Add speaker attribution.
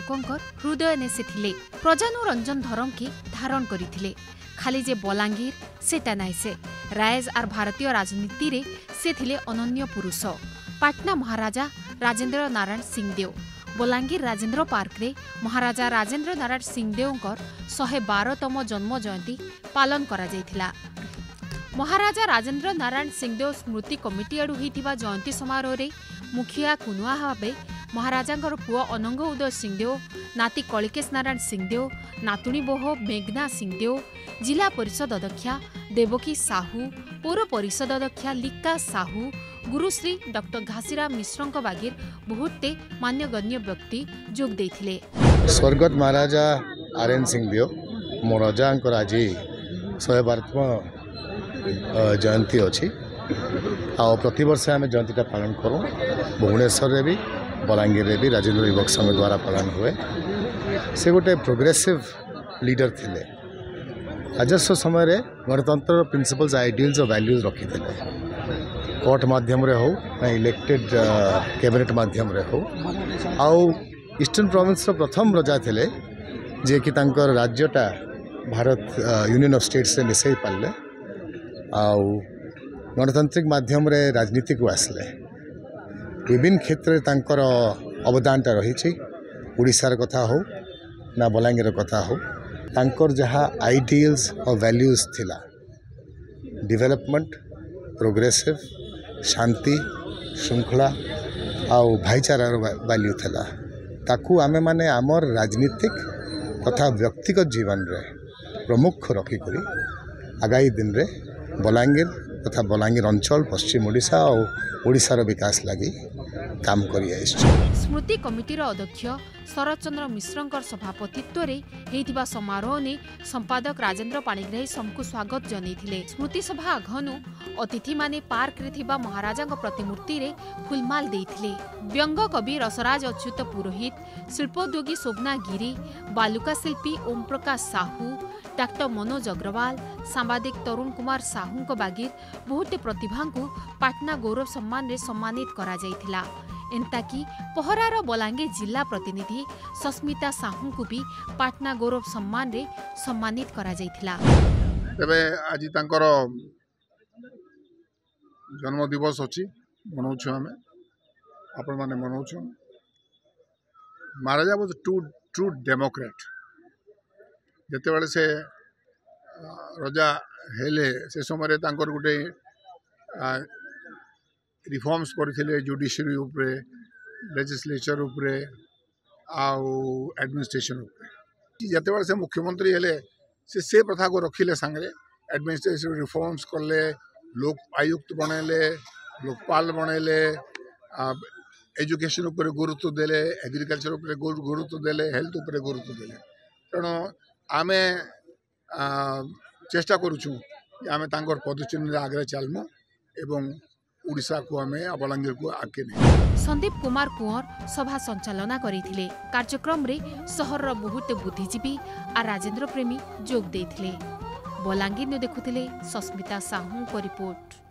Speaker 1: लोकंकर हृदय नेसिथिले प्रजानुरंजन धरम के धारण करिथिले। खाली जे बलांगीर सेटा नाई से रायज आर भारतीय राजनीति रे से थिले अनन्य पुरुष। पाटना महाराजा राजेंद्र नारायण सिंहदेव बलांगीर राजेंद्र पार्क रे महाराजा राजेंद्र नारायण सिंहदेवंकर 112तम जन्म जयंती पालन करा जायथिला। महाराजा राजेंद्र नारायण सिंहदेव स्मृति कमिटी आडू होइथिबा जयंती समारोह रे मुखिया कुनुआ भावे महाराजांकर पुओ अनंग उदय सिंहदेव, नाती कलिकेश नारायण सिंहदेव, नातुणी बोह मेघना सिंहदेव, जिला परिषद अध्यक्षा देवकी साहू, पौर परिषद अध्यक्षा लिका साहू, गुरुश्री डॉक्टर घासीराम मिश्रंक बागिर बहुते मान्यगण्य व्यक्ति जोग देथिले।
Speaker 2: स्वर्गत महाराजा आरएन सिंहदेव मो रजांकर आज 112तम जयंती अच्छी आ प्रतिवर्ष आम जयंतीटा पालन करूँ। भुवनेश्वर भी बलांगीर भी राजेंद्र युवक संघ द्वारा पालन हुए। से गोटे प्रोग्रेसिव लीडर थिले। राजस्व समय रे गणतंत्र प्रिंसिपल्स आइडियल्स और वैल्यूज रखी थे। कोर्ट माध्यम रे हो ना इलेक्टेड कैबिनेट माध्यम रे हो। आउ ईस्टर्न प्रोविंस प्रथम रजा थिले जे कि तांकर राज्यटा भारत यूनियन ऑफ स्टेट्स से मिसई पाले। आउ गणतांत्रिक माध्यम रे राजनीति को आसले। विभिन्न क्षेत्र तांकर अवदानटा रही। उड़ीसार कथा हो ना बलांगीर कथा हो, तांकर जहाँ आइडियल्स और वैल्यूज थिला, डेवलपमेंट, प्रोग्रेसिव, शांति, श्रृंखला आउ भाईचारार वैल्यू थिला। ताकू आमे माने आमर राजनीतिक तथा व्यक्तिगत जीवन रे प्रमुख रखिकरी आगामी दिन रे बलांगीर तथा बलांगीर अंचल, पश्चिम ओडिशा और ओडिशार विकास लगी काम करिए।
Speaker 1: स्मृति कमिटीर अध्यक्ष शरद चंद्र मिश्रंकर सभापतित्व रे हेइथिबा समारोह ने संपादक राजेंद्र पाणिग्राही सबको स्वागत जनाइथिले। स्मृति सभा अघनु अतिथि माने पार्क रे थिबा महाराजांक प्रतिमूर्ति रे फुलमाल देइथिले। व्यंग कवि रसराज अच्युत पुरोहित, शिल्पोद्योगी शोभना गिरी, बालुका शिल्पी ओम प्रकाश साहू, डॉक्टर मनोज अग्रवाल, सांबादिक तरुण कुमार साहू को बागिर बहुते प्रतिभा को पाटना गौरव सम्मान रे सम्मानित करा जाइथिला। एंता कि पहरार बलांगीर जिला प्रतिनिधि सस्मिता साहू को भी पाटना गौरव सम्मान रे सम्मानित करा जाइथिला।
Speaker 3: तबे आज तांकर जन्म दिवस अछि मनाउछु। हमें आपण माने मनाउछु। महाराजा वाज ट्रू डेमोक्रेट। जते बेले से रजा हेले से समय तांकर गुटे रिफॉर्म्स करथिले जुडिशरी उपरे, लेजिस्लेचर उपरे आउ एडमिनिस्ट्रेशन उपरे। जते बेले से मुख्यमंत्री हेले से प्रथा को रखिले संगे एडमिनिस्ट्रेशन रिफॉर्म्स करले, लोक आयुक्त बनेले, लोकपाल बनेले, एजुकेशन उपरे गुरुत्व देले, एग्रीकल्चर उपरे गुरुत्व देले, हेल्थ उपरे गुरुत्व देले। तेणु आमे चेष्टा करूछु आमे तांकर पदचिन्ह आगे चलमु एवं उड़ीसा को आमे बलांगीर को आगे नहीं।
Speaker 1: संदीप कुमार कुंवर सभा संचालना करिथिले। कार्यक्रम रे शहर रो बहुत बुद्धिजीवी आ राजेंद्र प्रेमी जोग देथिले। बलांगीर ने देखुथिले सस्मिता साहू को रिपोर्ट।